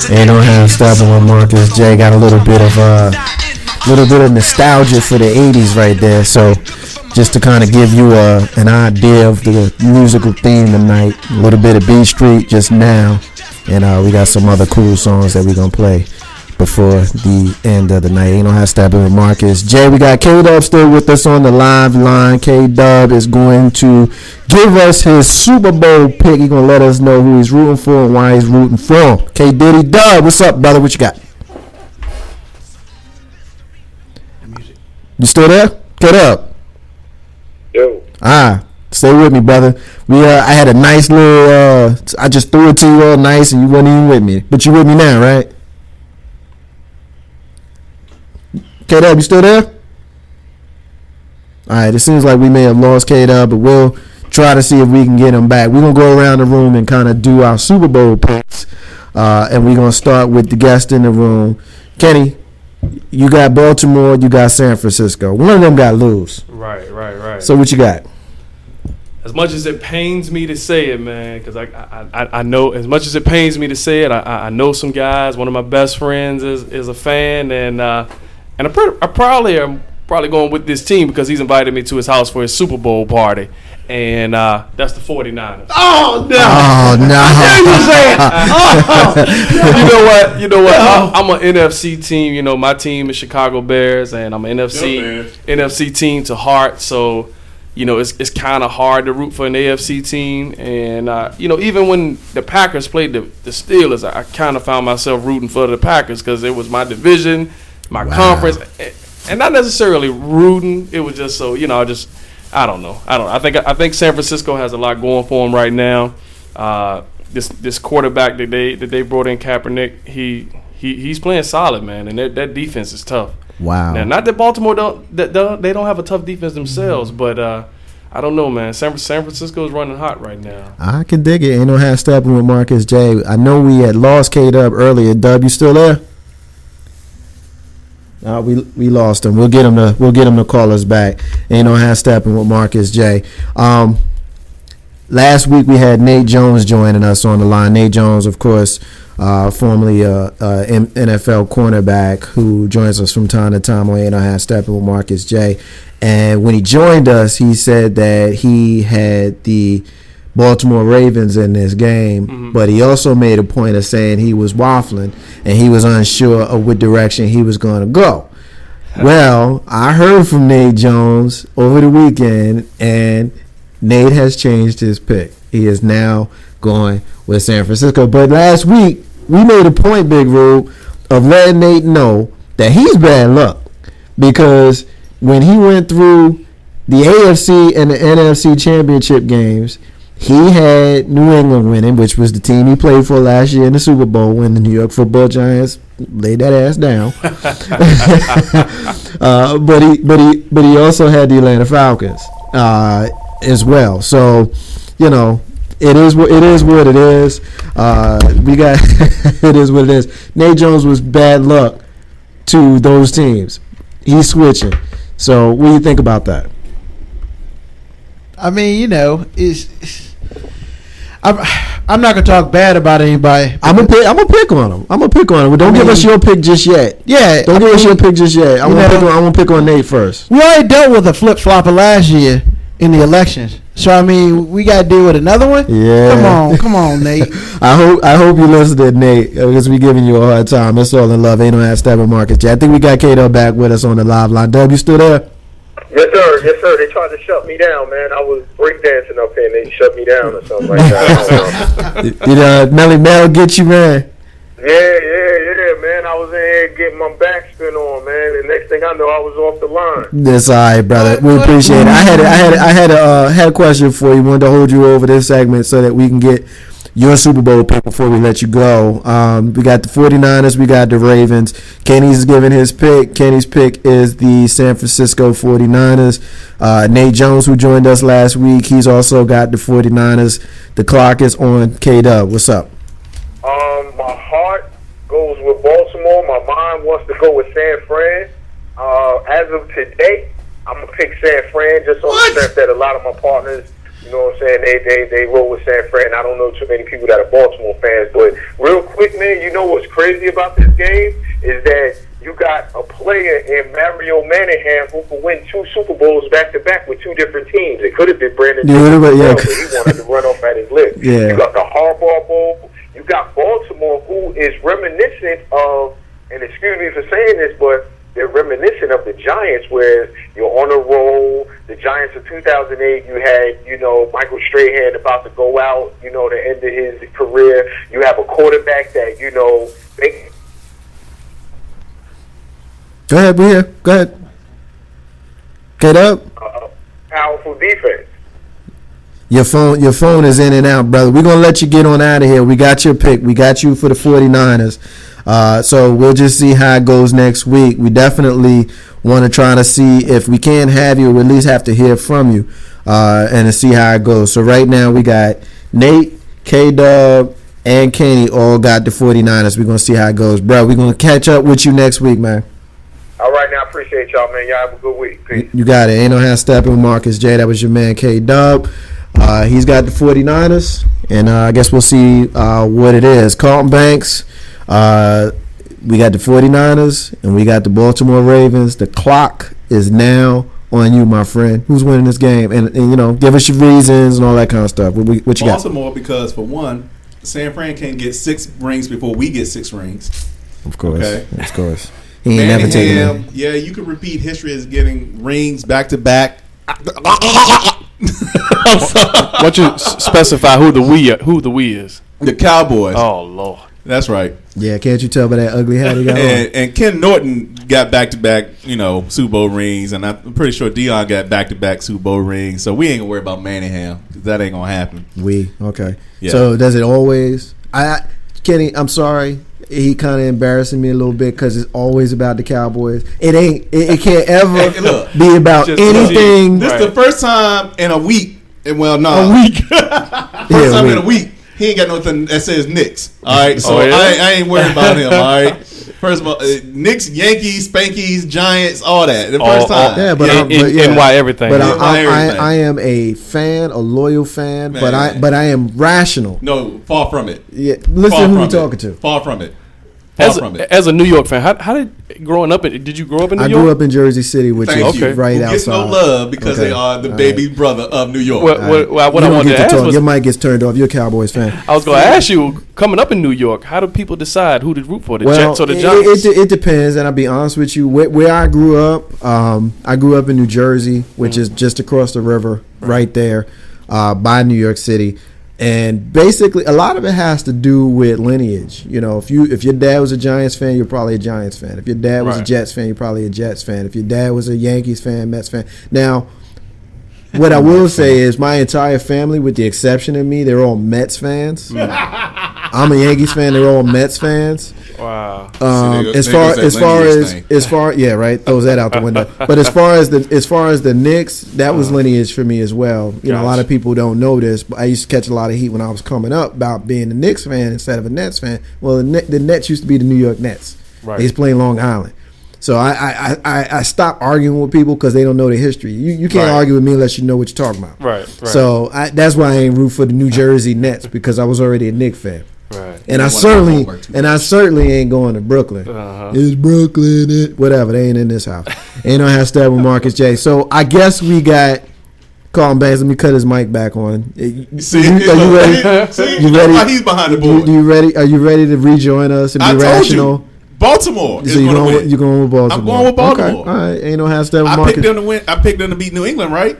Ain't no half stepping with Marcus J. Got a little bit of nostalgia for the 80s right there. So just to kind of give you an idea of the musical theme tonight, a little bit of B Street just now, and we got some other cool songs that we're gonna play before the end of the night. Ain't no half stepping with Marcus J. We got K-Dub still with us on the live line. K-Dub is going to give us his Super Bowl pick. He's gonna let us know who he's rooting for and why he's rooting for him. K-Diddy Dub, what's up, brother? What you got? You still there? Get up. Yo. Stay with me, brother. I had a nice little. I just threw it to you all nice, and you weren't even with me. But you with me now, right? K-Dub, you still there? All right. It seems like we may have lost K-Dub, but we'll try to see if we can get him back. We're gonna go around the room and kind of do our Super Bowl picks, and we're gonna start with the guest in the room, Kenny. You got Baltimore, you got San Francisco. One of them got lose. Right. So what you got? As much as it pains me to say it, man, because I know, as much as it pains me to say it, I know some guys. One of my best friends is a fan, and I probably am going with this team because he's invited me to his house for his Super Bowl party. And that's the 49ers. Oh, no. You know what? I'm an NFC team. You know, my team is Chicago Bears, and I'm an NFC team to heart. So, you know, it's kind of hard to root for an AFC team. And, you know, even when the Packers played the Steelers, I kind of found myself rooting for the Packers because it was my division, my conference. And not necessarily rooting. It was just so, you know, I don't know. I think San Francisco has a lot going for them right now. This quarterback that they brought in, Kaepernick, he's playing solid, man, and that defense is tough. Wow. Now, not that Baltimore they don't have a tough defense themselves, but I don't know, man. San Francisco is running hot right now. I can dig it. Ain't no half stepping with Marcus J. I know we had lost K-Dub earlier. Dub, you still there? We lost him. We'll get him to call us back. Ain't no half stepping with Marcus J. Last week we had Nate Jones joining us on the line. Nate Jones, of course, formerly NFL cornerback who joins us from time to time on Ain't no half stepping with Marcus J. And when he joined us, he said that he had the Baltimore Ravens in this game, but he also made a point of saying he was waffling and he was unsure of what direction he was going to go. Well, I heard from Nate Jones over the weekend, and Nate has changed his pick. He is now going with San Francisco. But last week, we made a point, Big Rube, of letting Nate know that he's bad luck because when he went through the AFC and the NFC championship games, he had New England winning, which was the team he played for last year in the Super Bowl when the New York Football Giants laid that ass down. But he also had the Atlanta Falcons as well. So, you know, it is what it is. We got it is what it is. Nate Jones was bad luck to those teams. He's switching. So, what do you think about that? I mean, you know, I'm not gonna talk bad about anybody. I'm gonna pick on him. But don't give us your pick just yet. Yeah, don't give us your pick just yet. I'm gonna pick on Nate first. We already dealt with a flip flopper last year in the elections, so I mean, we got to deal with another one. Yeah, come on, Nate. I hope you listen to Nate because we giving you a hard time. It's all in love. Ain't no half stepping Marcus. I think we got Kato back with us on the live line. Dub, you still there? Yes, sir. They tried to shut me down, man. I was breakdancing up here, and they shut me down or something like that. Did Melly Mel get you, man? Yeah, man. I was in here getting my backspin on, man. And next thing I know, I was off the line. That's all right, brother. We appreciate it. I had a question for you. Wanted to hold you over this segment so that we can get your Super Bowl pick before we let you go. We got the 49ers. We got the Ravens. Kenny's giving his pick. Kenny's pick is the San Francisco 49ers. Nate Jones, who joined us last week, he's also got the 49ers. The clock is on. K-Dub, what's up? My heart goes with Baltimore. My mind wants to go with San Fran. As of today, I'm going to pick San Fran just on the strength that a lot of my partners, you know what I'm saying, they roll with San Fran. I don't know too many people that are Baltimore fans, but real quick, man, you know crazy about this game is that you got a player in Mario Manningham who could win 2 Super Bowls back-to-back with 2 different teams. It could have been Brandon but he wanted to run off at his lip. Yeah. You got the Harbaugh Bowl. You got Baltimore, who is reminiscent of, and excuse me for saying this, but they're reminiscent of the Giants, where you're on a roll. The Giants of 2008, you had, Michael Strahan about to go out, the end of his career. You have a quarterback that, Go ahead, we're here. Go ahead. Get up. Powerful defense. Your phone is in and out, brother. We're going to let you get on out of here. We got your pick. We got you for the 49ers. So we'll just see how it goes next week. We definitely want to try to see if we can't have you, or at least have to hear from you and to see how it goes. So right now we got Nate, K-Dub, and Kenny all got the 49ers. We're going to see how it goes. Bro, we're going to catch up with you next week, man. All right, now, appreciate y'all, man. Y'all have a good week. Peace. You got it. Ain't no half stepping with Marcus J. That was your man, K-Dub. He's got the 49ers, and I guess we'll see what it is. Carlton Banks, we got the 49ers, and we got the Baltimore Ravens. The clock is now on you, my friend. Who's winning this game? And give us your reasons and all that kind of stuff. What you got? Baltimore, because, for one, San Fran can't get 6 rings before we get 6 rings. Of course. Okay. Of course. He ain't never taken it. Yeah, you could repeat history as getting rings back-to-back. Why don't you specify who the we is? The Cowboys. Oh, Lord. That's right. Yeah, can't you tell by that ugly hat he got on? And Ken Norton got back-to-back, Super Bowl rings, and I'm pretty sure Dion got back-to-back Super Bowl rings. So we ain't gonna worry about Manningham, 'cause that ain't gonna happen. Okay. Yeah. So does it always? Kenny, I'm sorry. He kind of embarrassing me a little bit because it's always about the Cowboys. It ain't. It can't ever be about anything. This is the first time in a week. A week. First time in a week. He ain't got nothing that says Knicks. All right, so I ain't worried about him. All right. First of all, Knicks, Yankees, Spankies, Giants, all that. The first time. Yeah, but NY everything. But I am a fan, a loyal fan. Man. But I am rational. No, far from it. Yeah, listen who you're talking to. Far from it. As a New York fan, how did growing up? Did you grow up in New York? I grew up in Jersey City, which is right outside. Gets no love because they are the baby brother of New York. What I wanted to ask was, your mic gets turned off. You're a Cowboys fan. I was going to ask you, coming up in New York, how do people decide who to root for, the Jets or the Giants? It depends, and I'll be honest with you. Where I grew up in New Jersey, which is just across the river, right there, by New York City. And basically, a lot of it has to do with lineage. If your dad was a Giants fan, you're probably a Giants fan. If your dad was a Jets fan, you're probably a Jets fan. If your dad was a Yankees fan, Mets fan. Now, what I will say is my entire family, with the exception of me, they're all Mets fans. I'm a Yankees fan. They're all Mets fans. Wow. As far, yeah, right. Throws that out the window. But as far as the Knicks, that was lineage for me as well. A lot of people don't know this, but I used to catch a lot of heat when I was coming up about being a Knicks fan instead of a Nets fan. Well, the Nets used to be the New York Nets. Right. They used to play in Long Island. So I stopped arguing with people because they don't know the history. You can't argue with me unless you know what you're talking about. Right. So that's why I ain't root for the New Jersey Nets, because I was already a Knicks fan. Right. And I certainly ain't going to Brooklyn. It's Brooklyn, whatever. They ain't in this house. Ain't no hashtag with Marcus J. So I guess we got Carlton Banks. Let me cut his mic back on. Are you ready? You ready? He's behind the board. Are you ready to rejoin us and be rational? You. Baltimore. So you're going with Baltimore. I'm going with Baltimore. Okay. All right. Ain't no hashtag with Marcus. I picked them to win. I picked them to beat New England, right?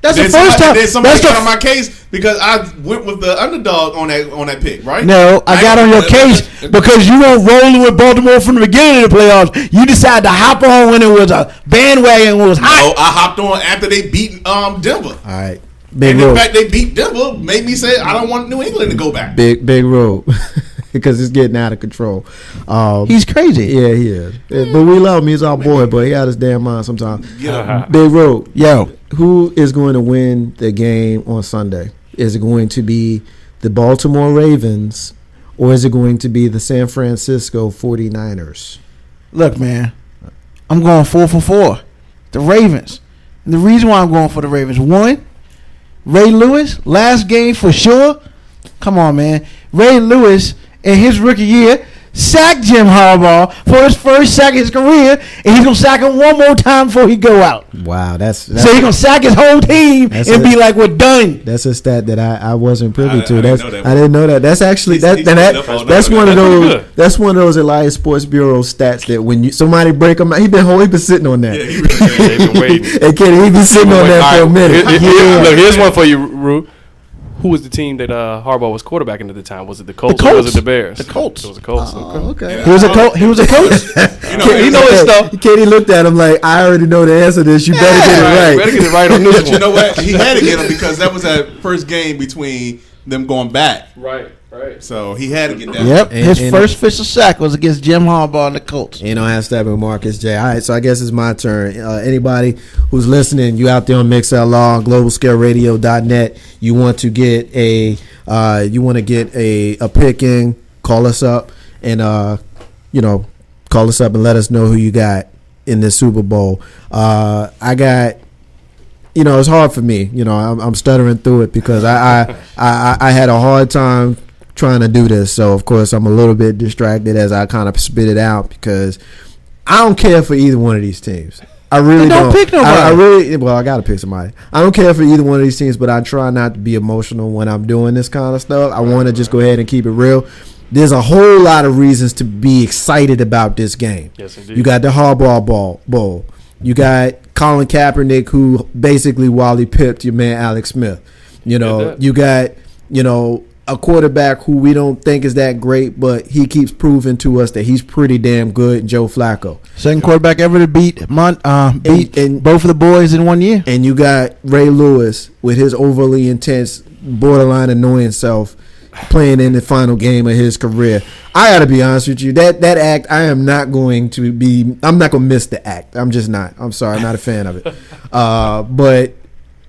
That's the first time. Then somebody got on my case because I went with the underdog on that pick, right? No, I got on your case because you weren't rolling with Baltimore from the beginning of the playoffs. You decided to hop on when it was a bandwagon was hot. No, I hopped on after they beat Denver. All right. And the fact they beat Denver made me say I don't want New England to go back. Big road. Because it's getting out of control. He's crazy. Yeah, he is. But we love him. He's our boy, but he out his damn mind sometimes. Big Road. Yo. Who is going to win the game on Sunday? Is it going to be the Baltimore Ravens, or is it going to be the San Francisco 49ers? Look, man, I'm going 4 for 4. The Ravens. And the reason why I'm going for the Ravens, one, Ray Lewis, last game for sure. Come on, man. Ray Lewis, in his rookie year, sack Jim Harbaugh for his first sack of his career, and he's gonna sack him one more time before he go out. Wow, that's so he's gonna sack his whole team and be like, "We're done." That's a stat that I wasn't privy to. I didn't know that. That's actually that's one of those. That's one of those Elias Sports Bureau stats that when somebody break him, he been sitting on that. Yeah, he really been waiting. And Kenny, he been sitting on that for a minute. Look, here's one for you, Rue. Who was the team that Harbaugh was quarterbacking at the time? Was it the Colts, or was it the Bears? The Colts. It was the Colts. Okay. He was a coach. He was a coach. you know his stuff. Kenny looked at him like, I already know the answer to this. You better get it right. You better get it right on this But one. you know what? He had to get him because that was that first game between them going back. Right. So he had to get that. Yep. His first official sack was against Jim Harbaugh and the Colts. You know, Steppin with Marcus J. All right, so I guess it's my turn. Anybody who's listening, you out there on MixLR, globalscaleradio.net, you want to get a pick in, call us up and call us up and let us know who you got in this Super Bowl. I got, it's hard for me. I'm stuttering through it because I had a hard time trying to do this. So, of course, I'm a little bit distracted as I kind of spit it out because I don't care for either one of these teams. I really don't. Pick nobody. I got to pick somebody. I don't care for either one of these teams, but I try not to be emotional when I'm doing this kind of stuff. I want to just go ahead and keep it real. There's a whole lot of reasons to be excited about this game. Yes, indeed. You got the Harbaugh Bowl. You got Colin Kaepernick, who basically Wally pipped your man Alex Smith. You got, a quarterback who we don't think is that great, but he keeps proving to us that he's pretty damn good, Joe Flacco. Second quarterback ever to beat both of the boys in 1 year. And you got Ray Lewis with his overly intense, borderline annoying self playing in the final game of his career. I got to be honest with you. That act, I'm not going to miss the act. I'm just not. I'm sorry. I'm not a fan of it. But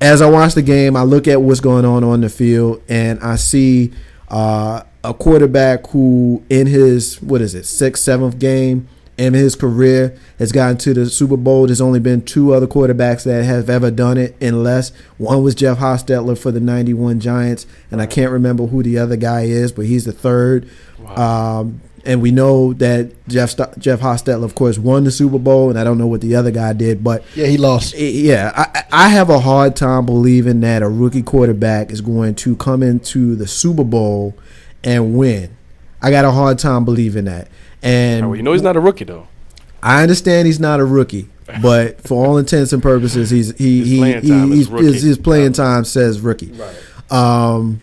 as I watch the game, I look at what's going on the field, and I see a quarterback who in his, 6th, 7th game in his career has gotten to the Super Bowl. There's only been 2 other quarterbacks that have ever done it in less. One was Jeff Hostetler for the 91 Giants, and I can't remember who the other guy is, but he's the third. Wow. And we know that Jeff Hostetler, of course, won the Super Bowl, and I don't know what the other guy did, but yeah, he lost. Yeah, I have a hard time believing that a rookie quarterback is going to come into the Super Bowl and win. I got a hard time believing that. And he's not a rookie though. I understand he's not a rookie, but for all intents and purposes, his playing time says rookie. Right. And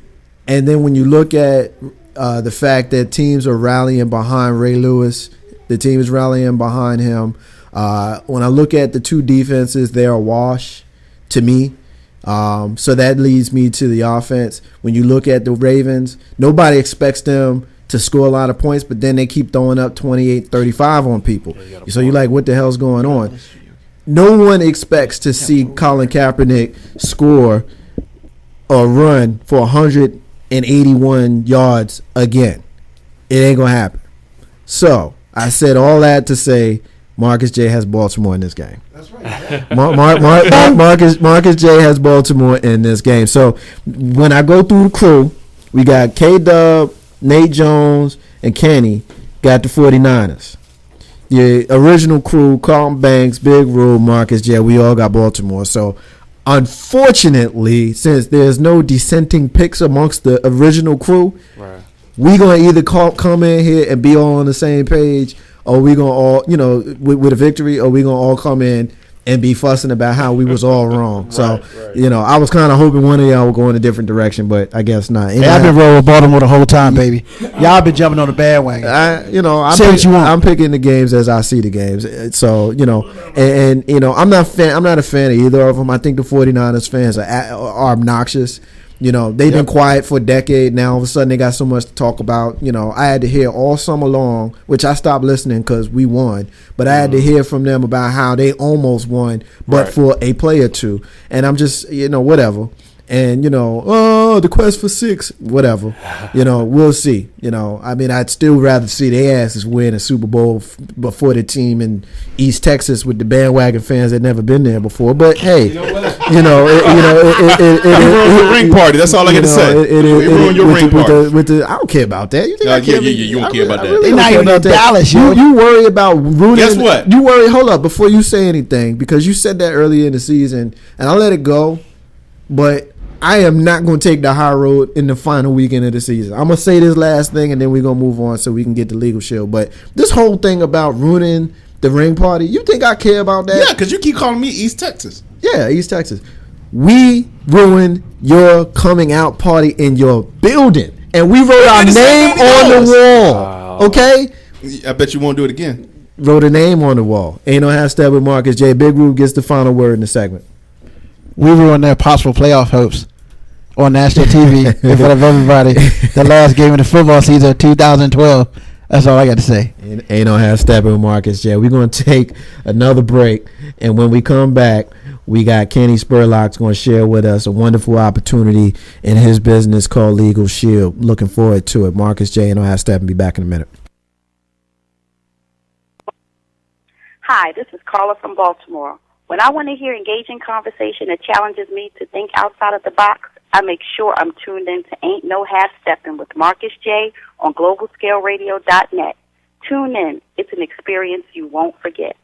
then when you look at the fact that teams are rallying behind Ray Lewis, the team is rallying behind him. When I look at the 2 defenses, they're a wash to me. So that leads me to the offense. When you look at the Ravens, nobody expects them to score a lot of points, but then they keep throwing up 28-35 on people. So you're like, what the hell's going on? No one expects to see Colin Kaepernick score or run for 181 yards again. It ain't going to happen. So I said all that to say Marcus J has Baltimore in this game. That's right. Marcus J has Baltimore in this game. So when I go through the crew, we got K-Dub, Nate Jones, and Kenny got the 49ers. The original crew, Carlton Banks, Big Rule, Marcus J, we all got Baltimore. So unfortunately, since there's no dissenting picks amongst the original crew, right, we going to either come in here and be all on the same page, or we going to all, with a victory, or we going to all come in and be fussing about how we was all wrong. Right, so, right. I was kind of hoping one of y'all would go in a different direction, but I guess not. Hey, I've been rolling with Baltimore the whole time, baby. Y'all been jumping on the bandwagon. I'm picking the games as I see the games. So, I'm not a fan of either of them. I think the 49ers fans are obnoxious. They've been quiet for a decade now. All of a sudden, they got so much to talk about. I had to hear all summer long, which I stopped listening because we won. But I had to hear from them about how they almost won, but for a play or two. And I'm just, whatever. And, the quest for 6, whatever. We'll see. I mean, I'd still rather see their asses win a Super Bowl before the team in East Texas with the bandwagon fans that never been there before. But hey, it ring party. That's all I got to say. It ruined your ring party. I don't care about that. You think I care? You don't care about that. They're not even in Dallas. You worry about ruining. Guess what? You worry. Hold up before you say anything, because you said that earlier in the season, and I'll let it go. But I am not going to take the high road in the final weekend of the season. I'm going to say this last thing, and then we're going to move on so we can get the legal shield. But this whole thing about ruining the ring party, you think I care about that? Yeah, because you keep calling me East Texas. Yeah, East Texas. We ruined your coming out party in your building, and we wrote our name on the wall. Wow. Okay? I bet you won't do it again. Wrote a name on the wall. Ain't no hashtag with Marcus J. Big Rube gets the final word in the segment. We ruined their possible playoff hopes on national TV in front of everybody. The last game of the football season of 2012. That's all I got to say. Ain't no hashtag with Marcus J. We're going to take another break, and when we come back, we got Kenny Spurlock's going to share with us a wonderful opportunity in his business called Legal Shield. Looking forward to it. Marcus J. Ain't no hashtag, and be back in a minute. Hi, this is Carla from Baltimore. When I want to hear engaging conversation that challenges me to think outside of the box, I make sure I'm tuned in to Ain't No Half Steppin' with Marcus J. on globalscaleradio.net. Tune in. It's an experience you won't forget.